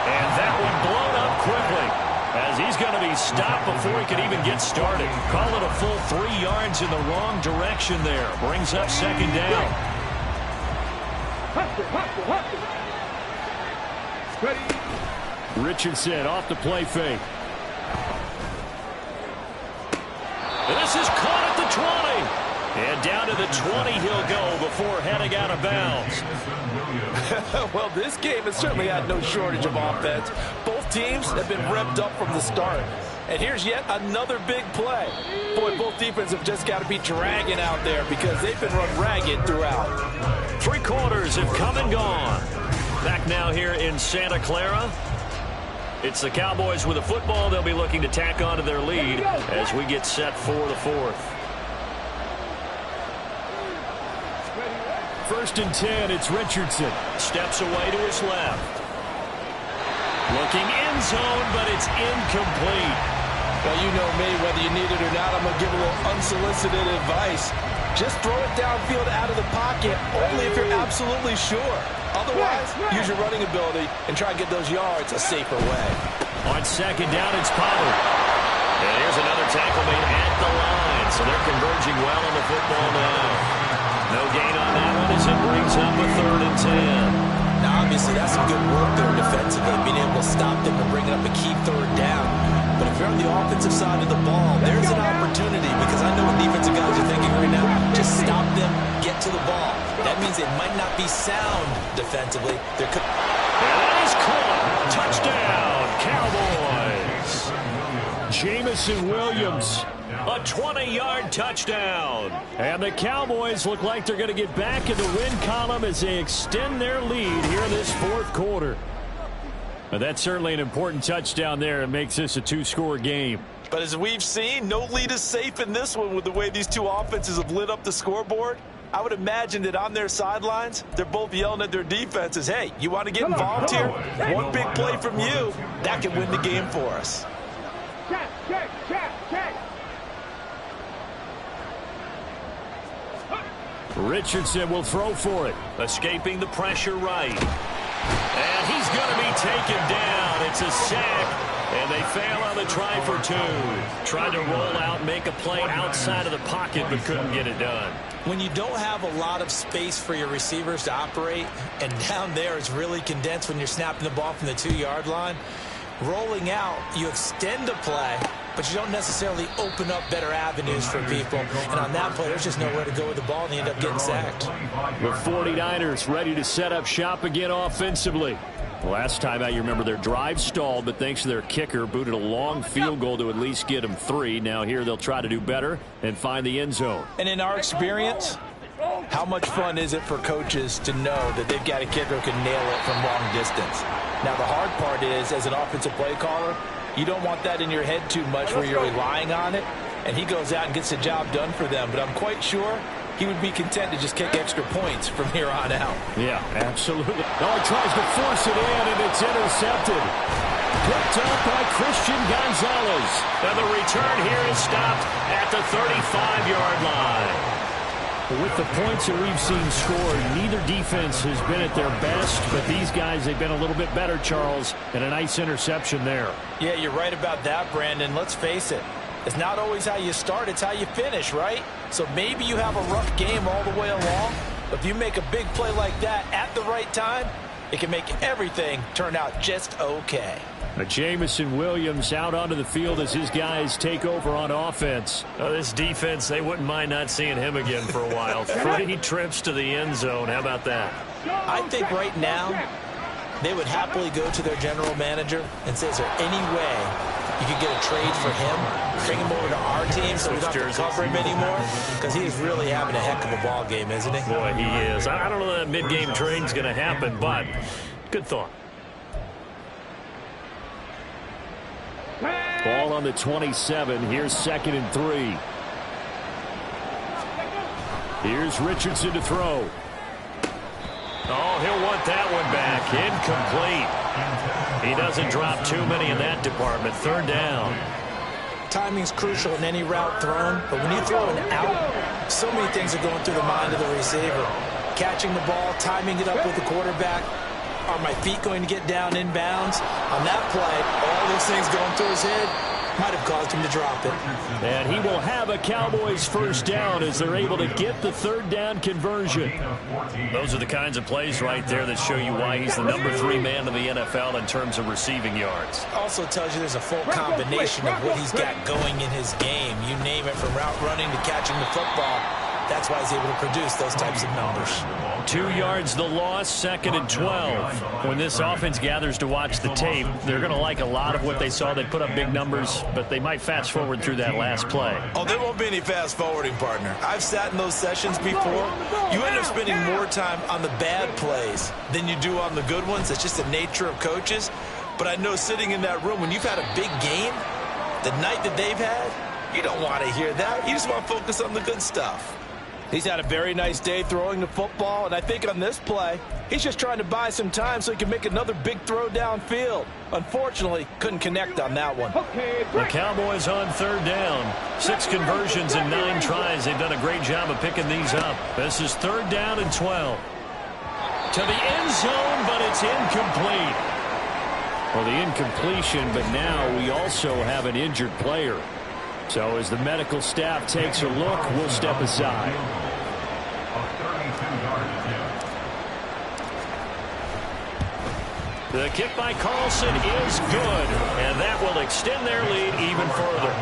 And that one blown up quickly, as he's going to be stopped before he can even get started. Call it a full 3 yards in the wrong direction there. Brings up 2nd down. Richardson off the play fake. This is caught at the 20. And down to the 20 he'll go before heading out of bounds. Well, this game has certainly had no shortage of offense. Both teams have been revved up from the start. And here's yet another big play. Boy, both defenses have just got to be dragging out there because they've been run ragged throughout. 3 quarters have come and gone. Back now here in Santa Clara. It's the Cowboys with the football. They'll be looking to tack on to their lead as we get set for the 4th. 1st and 10, it's Richardson. Steps away to his left. Looking end zone, but it's incomplete. Well, you know me, whether you need it or not, I'm going to give a little unsolicited advice. Just throw it downfield out of the pocket, only if you're absolutely sure. Otherwise, use your running ability and try and get those yards a safer way. On 2nd down, it's Pollard. And here's another tackle made at the line, so they're converging well on the football now. No gain on that one as it brings up a 3rd and 10. Now, obviously, that's some good work there defensively, being able to stop them and bring it up a key 3rd down. But if you're on the offensive side of the ball, there's an opportunity, because I know what defensive guys are thinking right now. Just stop them, get to the ball. That means it might not be sound defensively. And that is caught. Touchdown, Cowboys. Jamison Williams. A 20-yard touchdown. And the Cowboys look like they're going to get back in the win column as they extend their lead here in this 4th quarter. But that's certainly an important touchdown there. It makes this a 2-score game. But as we've seen, no lead is safe in this one with the way these two offenses have lit up the scoreboard. I would imagine that on their sidelines, they're both yelling at their defenses, hey, you want to get involved here? One big play from you, that can win the game for us. Check. Richardson will throw for it. Escaping the pressure right. And he's going to be taken down. It's a sack. And they fail on the try for 2. Tried to roll out, make a play outside of the pocket, but couldn't get it done. When you don't have a lot of space for your receivers to operate, and down there it's really condensed when you're snapping the ball from the 2-yard line, rolling out, you extend the play, but you don't necessarily open up better avenues for people. And on that play, there's just nowhere to go with the ball, and they end up getting sacked. The 49ers ready to set up shop again offensively. Last time out, you remember their drive stalled, but thanks to their kicker, booted a long field goal to at least get them 3. Now here they'll try to do better and find the end zone. And in our experience, how much fun is it for coaches to know that they've got a kicker who can nail it from long distance? Now, the hard part is, as an offensive play caller, you don't want that in your head too much where you're relying on it, and he goes out and gets the job done for them. But I'm quite sure he would be content to just kick extra points from here on out. Yeah, absolutely. Now he tries to force it in, and it's intercepted. Picked up by Christian Gonzalez. And the return here is stopped at the 35-yard line. With the points that we've seen scored, neither defense has been at their best, but these guys, they've been a little bit better, Charles, and a nice interception there. Yeah, you're right about that, Brandon. Let's face it. It's not always how you start, it's how you finish, right? So maybe you have a rough game all the way along, but if you make a big play like that at the right time, it can make everything turn out just okay. Jamison Williams out onto the field as his guys take over on offense. This defense, they wouldn't mind not seeing him again for a while. 3 trips to the end zone. How about that? I think right now they would happily go to their general manager and say, is there any way you could get a trade for him, bring him over to our team so we don't have to cover him anymore? Because he's really having a heck of a ball game, isn't he? Boy, he is. I don't know that mid-game trade's going to happen, but good thought. Ball on the 27. Here's 2nd and 3. Here's Richardson to throw. Oh, he'll want that one back. Incomplete. He doesn't drop too many in that department. 3rd down. Timing's crucial in any route thrown, but when you throw an out, so many things are going through the mind of the receiver. Catching the ball, timing it up with the quarterback. Are my feet going to get down inbounds? On that play, all those things going through his head might have caused him to drop it. And he will have a Cowboys 1st down as they're able to get the 3rd down conversion. Those are the kinds of plays right there that show you why he's the number 3 man in the NFL in terms of receiving yards. Also tells you there's a full combination of what he's got going in his game. You name it, from route running to catching the football. That's why he's able to produce those types of numbers. 2 yards the loss, 2nd and 12. When this offense gathers to watch the tape, they're going to like a lot of what they saw. They put up big numbers, but they might fast forward through that last play. Oh, there won't be any fast forwarding, partner. I've sat in those sessions before. You end up spending more time on the bad plays than you do on the good ones. It's just the nature of coaches. But I know sitting in that room, when you've had a big game, the night that they've had, you don't want to hear that. You just want to focus on the good stuff. He's had a very nice day throwing the football, and I think on this play, he's just trying to buy some time so he can make another big throw downfield. Unfortunately, couldn't connect on that one. The Cowboys on 3rd down. 6 conversions in 9 tries. They've done a great job of picking these up. This is 3rd down and 12. To the end zone, but it's incomplete. Well, the incompletion, but now we also have an injured player. So as the medical staff takes a look, we'll step aside. The kick by Carlson is good, and that will extend their lead even further.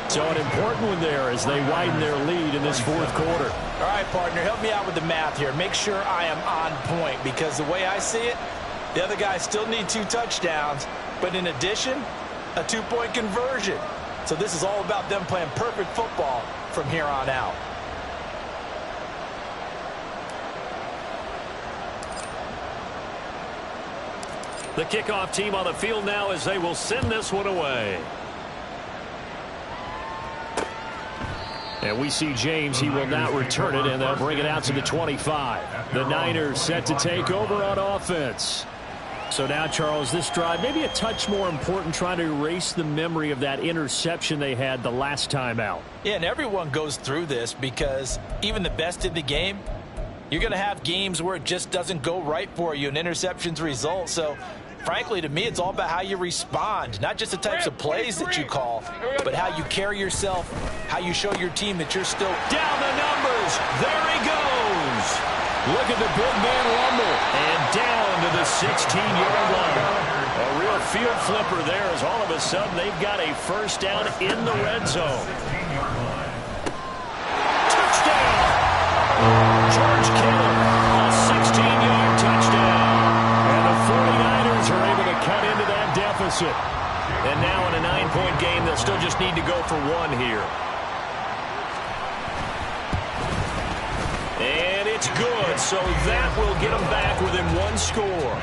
So an important one there as they widen their lead in this 4th quarter. All right, partner, help me out with the math here. Make sure I am on point, because the way I see it, the other guys still need 2 touchdowns, but in addition, a 2-point conversion. So this is all about them playing perfect football from here on out. The kickoff team on the field now as they will send this one away. And we see James. He will not return it, and they'll bring it out to the 25. The Niners set to take over on offense. So now, Charles, this drive, maybe a touch more important, trying to erase the memory of that interception they had the last time out. Yeah, and everyone goes through this because even the best in the game, you're going to have games where it just doesn't go right for you and interceptions result. So, frankly, to me, it's all about how you respond, not just the types of plays that you call, but how you carry yourself, how you show your team that you're still down the numbers. There he goes. Look at the big man rumble. And down to the 16-yard line. A real field flipper there as all of a sudden they've got a 1st down in the red zone. Touchdown! George Kittle, a 16-yard touchdown. And the 49ers are able to cut into that deficit. And now in a 9-point game, they'll still just need to go for 1 here. And it's good, so that will get them back within 1 score.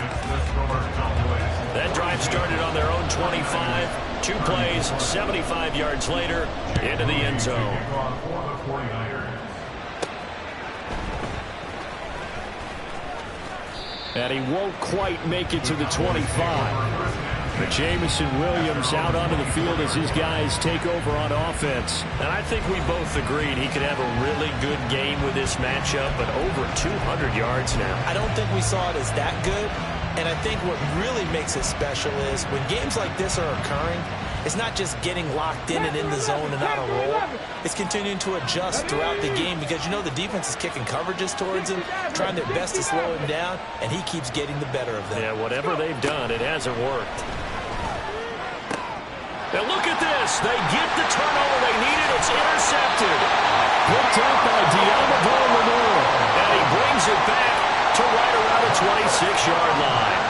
That drive started on their own 25. 2 plays, 75 yards later, into the end zone. And he won't quite make it to the 25. Jamison Williams out onto the field as his guys take over on offense. And I think we both agreed he could have a really good game with this matchup, but over 200 yards now. I don't think we saw it as that good. And I think what really makes it special is when games like this are occurring, it's not just getting locked in and in the zone and on a roll. It's continuing to adjust throughout the game because, you know, the defense is kicking coverages towards him, trying their best to slow him down, and he keeps getting the better of them. Yeah, whatever they've done, it hasn't worked. Now look at this. They get the turnover they needed. It's intercepted. Picked up by Diamador Lenore. And he brings it back to right around the 26-yard line.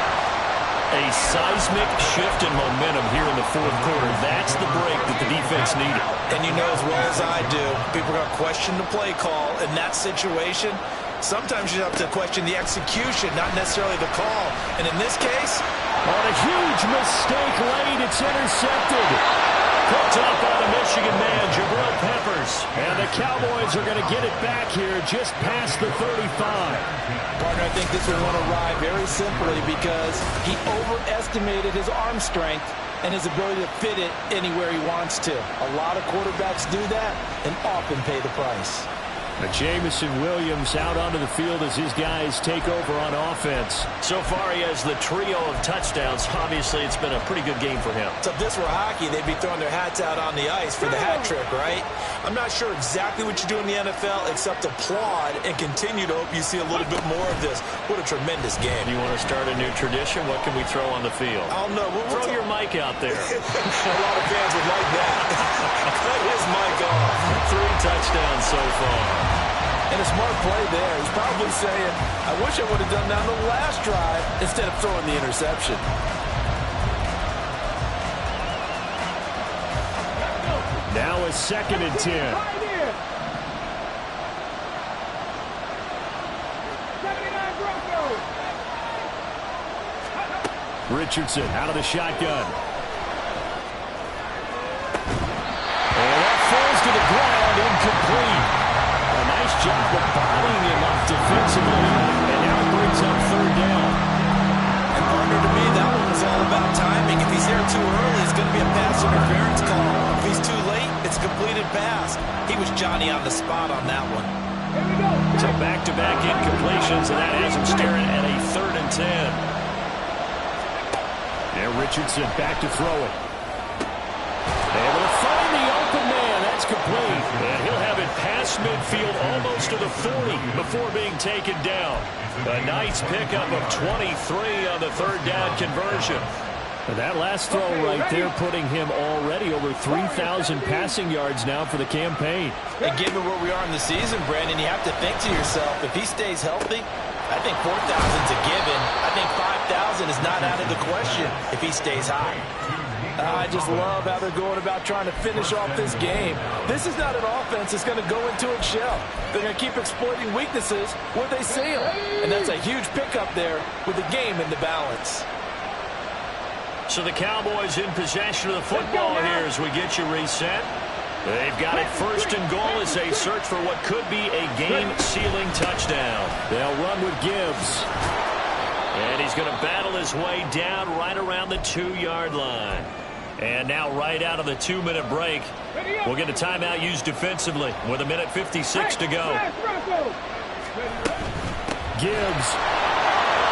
A seismic shift in momentum here in the fourth quarter. That's the break that the defense needed. And you know as well as I do, people are going to question the play call in that situation. Sometimes you have to question the execution, not necessarily the call. And in this case, on a huge mistake late, it's intercepted. Picked up by the Michigan man, Jabril Peppers. And the Cowboys are going to get it back here just past the 35. Partner, I think this one went awry very simply because he overestimated his arm strength and his ability to fit it anywhere he wants to. A lot of quarterbacks do that and often pay the price. Jamison Williams out onto the field as his guys take over on offense. So far, he has the trio of touchdowns. Obviously, it's been a pretty good game for him. So if this were hockey, they'd be throwing their hats out on the ice for the hat trick, right? I'm not sure exactly what you do in the NFL except applaud and continue to hope you see a little bit more of this. What a tremendous game. You want to start a new tradition? What can we throw on the field? I don't know. Throw your mic out there. A lot of fans would like that. Cut his mic off. 3 touchdowns so far. And a smart play there. He's probably saying, I wish I would have done that on the last drive instead of throwing the interception. Now a 2nd and 10. Richardson out of the shotgun. And that falls to the ground, incomplete. A nice job of bodying him up defensively, and now it brings up 3rd down. And partner, to me, that one was all about timing. If he's there too early, it's going to be a pass interference call. If he's too late, it's a completed pass. He was Johnny on the spot on that one. So back-to-back incompletions, and that has him staring at a 3rd and 10. And Richardson back to throw it. Able to find the open man. That's complete. And he'll have it past midfield almost to the 40 before being taken down. A nice pickup of 23 on the 3rd down conversion. And that last throw right there putting him already over 3,000 passing yards now for the campaign. And given where we are in the season, Brandon, you have to think to yourself, if he stays healthy, I think 4,000's a given. I think 5,000 is not out of the question if he stays high. I just love how they're going about trying to finish off this game. This is not an offense that's going to go into its shell. They're going to keep exploiting weaknesses where they see them. And that's a huge pickup there with the game in the balance. So the Cowboys in possession of the football here as we get you reset. They've got it 1st and goal as they search for what could be a game-sealing touchdown. They'll run with Gibbs. And he's going to battle his way down right around the 2-yard line. And now right out of the 2-minute break, we'll get a timeout used defensively with 1:56 to go. Gibbs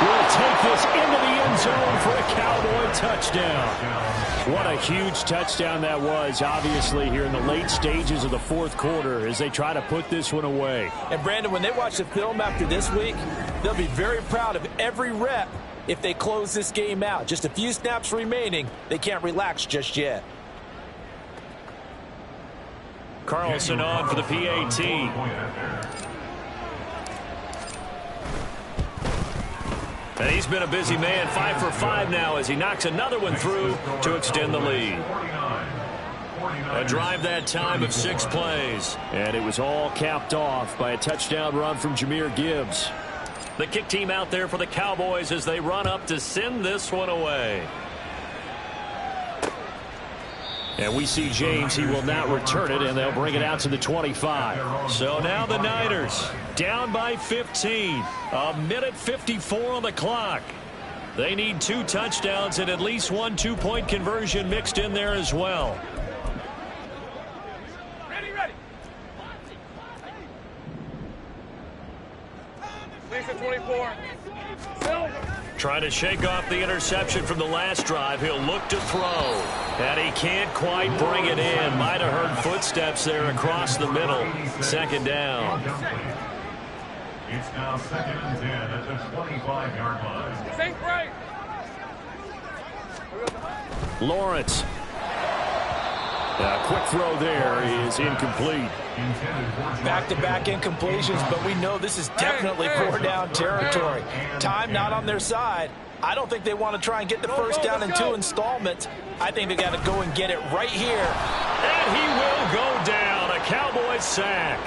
will take this into the end zone for a Cowboy touchdown. What a huge touchdown that was, obviously, here in the late stages of the 4th quarter as they try to put this one away. And, Brandon, when they watch the film after this week, they'll be very proud of every rep if they close this game out. Just a few snaps remaining. They can't relax just yet. Carlson on for the PAT. And he's been a busy man, 5 for 5 now as he knocks another one through to extend the lead. A drive that time of 6 plays. And it was all capped off by a touchdown run from Jahmyr Gibbs. The kick team out there for the Cowboys as they run up to send this one away. And we see James. He will not return it, and they'll bring it out to the 25. So now the Niners down by 15. 1:54 on the clock. They need 2 touchdowns and at least 1 2-point conversion mixed in there as well. Ready, ready. Lisa 24. Trying to shake off the interception from the last drive. He'll look to throw. And he can't quite bring it in. Might have heard footsteps there across the middle. Second down. It's now 2nd and 10 at the 25-yard line. Safe break. Lawrence. A quick throw there is incomplete. Back-to-back incompletions, but we know this is definitely 4-down territory. Time not on their side. I don't think they want to try and get the first down in 2 installments. I think they got to go and get it right here. And he will go down. A Cowboys sack.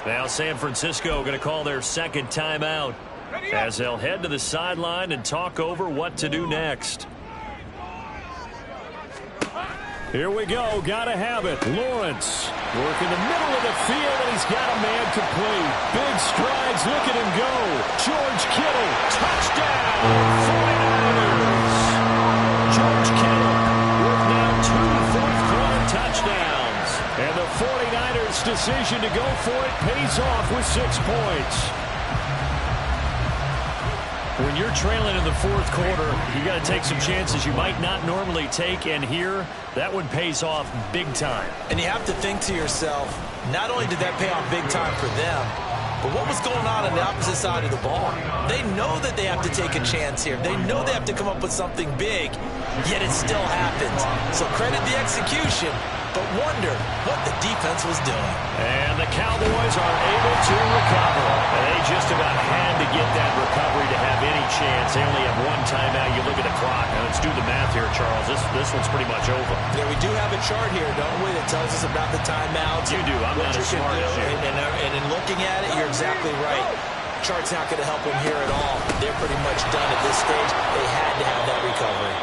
Now San Francisco going to call their second timeout as they'll head to the sideline and talk over what to do next. Here we go. Got to have it. Lawrence working the middle of the field, and he's got a man complete. Big strides. Look at him go. George Kittle. Touchdown. 49ers. George Kittle with now 2 fourth-quarter touchdowns. And the 49ers' decision to go for it pays off with 6 points. When you're trailing in the fourth quarter, you got to take some chances you might not normally take, and here, that one pays off big time. And you have to think to yourself, not only did that pay off big time for them, but what was going on the opposite side of the ball? They know that they have to take a chance here. They know they have to come up with something big, yet it still happens. So credit the execution, but wonder what the defense was doing. And the Cowboys are able to recover. And they just about had to get that recovery to have any chance. They only have 1 timeout. You look at the clock. Now let's do the math here, Charles. This one's pretty much over. Yeah, we do have a chart here, don't we, that tells us about the timeouts. You do. I'm not as smart as you. And in looking at it, you're exactly right. Chart's not going to help them here at all. They're pretty much done at this stage. They had to have that recovery.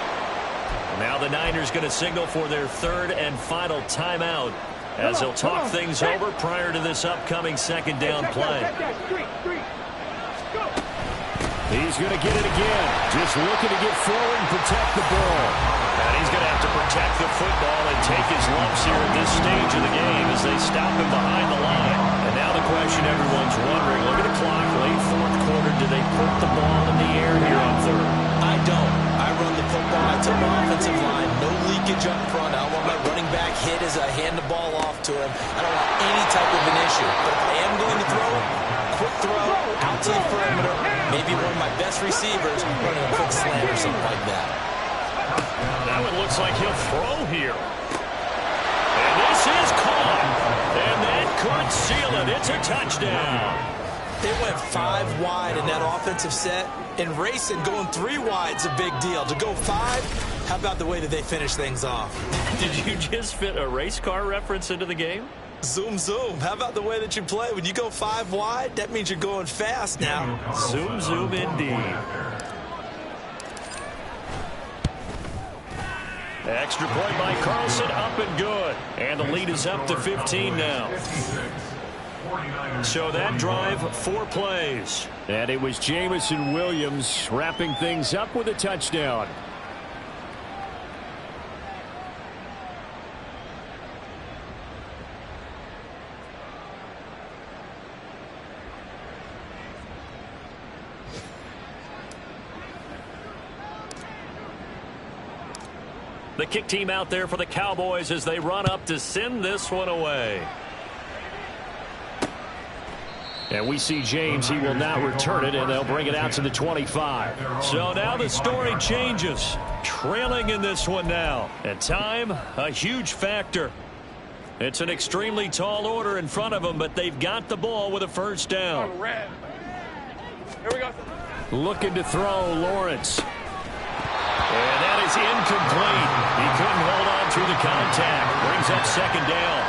Now the Niners going to signal for their 3rd and final timeout as they'll talk things over prior to this upcoming second down play. He's going to get it again. Just looking to get forward and protect the ball. And he's going to have to protect the football and take his lumps here at this stage of the game as they stop him behind the line. And now the question everyone's wondering, look at the clock, late fourth quarter, do they put the ball in the air here on 3rd? I don't. I run the football. I tell my offensive line, no leakage up front. I don't want my running back hit as I hand the ball off to him. I don't want any type of an issue. But if I am going to throw it, quick throw, out to the perimeter, maybe one of my best receivers running a quick slant or something like that. Now it looks like he'll throw here. And this is caught. And that could seal it. It's a touchdown. They went 5 wide in that offensive set, and racing going 3 wide's a big deal. To go 5, how about the way that they finish things off? Did you just fit a race car reference into the game? Zoom, zoom. How about the way that you play? When you go 5 wide, that means you're going fast now. Zoom, zoom indeed. Extra point by Carlson, up and good. And the lead is up to 15 now. So that drive, 4 plays. And it was Jameson Williams wrapping things up with a touchdown. The kick team out there for the Cowboys as they run up to send this one away. And we see James. He will not return it, and they'll bring it out to the 25. So now the story changes. Trailing in this one now. And time, a huge factor. It's an extremely tall order in front of them, but they've got the ball with a first down. Here we go. Looking to throw, Lawrence. And that is incomplete. He couldn't hold on through the contact. Brings up second down.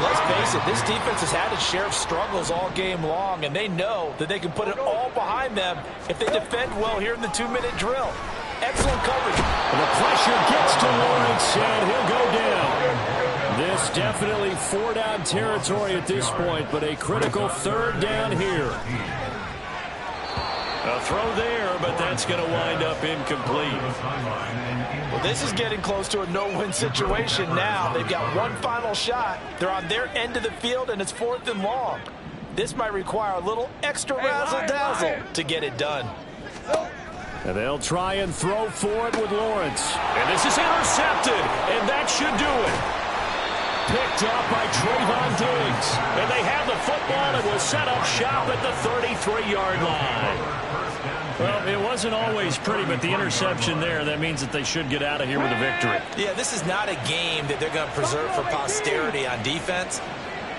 Let's face it, this defense has had its share of struggles all game long, and they know that they can put it all behind them if they defend well here in the 2-minute drill. Excellent coverage. The pressure gets to Lawrence, and he'll go down. This definitely 4-down territory at this point, but a critical 3rd down here. A throw there, but that's going to wind up incomplete. Well, this is getting close to a no-win situation now. They've got one final shot. They're on their end of the field, and it's 4th and long. This might require a little extra razzle-dazzle to get it done. And they'll try and throw for it with Lawrence. And this is intercepted, and that should do it. Picked up by Trayvon Diggs. And they have the football and will set up shop at the 33-yard line. Well, it wasn't always pretty, but the interception there, that means that they should get out of here with a victory. Yeah, this is not a game that they're going to preserve for posterity on defense,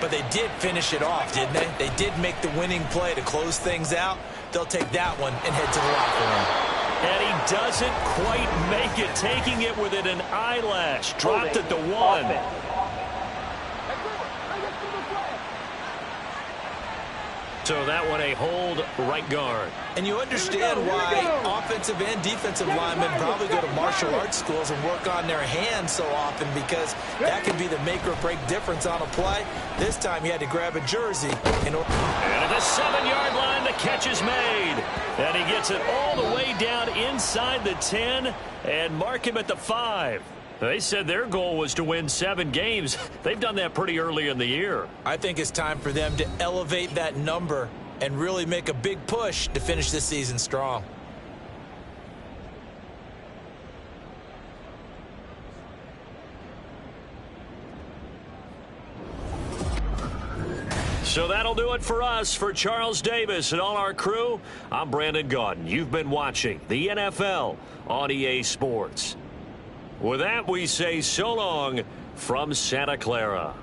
but they did finish it off, didn't they? They did make the winning play to close things out. They'll take that one and head to the locker room. And he doesn't quite make it, taking it within an eyelash. Dropped at the 1. So that one a hold right guard. And you understand why offensive and defensive linemen probably go to martial arts schools and work on their hands so often, because that can be the make or break difference on a play. This time he had to grab a jersey. And at the 7-yard line, the catch is made. And he gets it all the way down inside the 10 and mark him at the 5. They said their goal was to win 7 games. They've done that pretty early in the year. I think it's time for them to elevate that number and really make a big push to finish this season strong. So that'll do it for us. For Charles Davis and all our crew, I'm Brandon Gaudin. You've been watching the NFL on EA Sports. With that, we say so long from Santa Clara.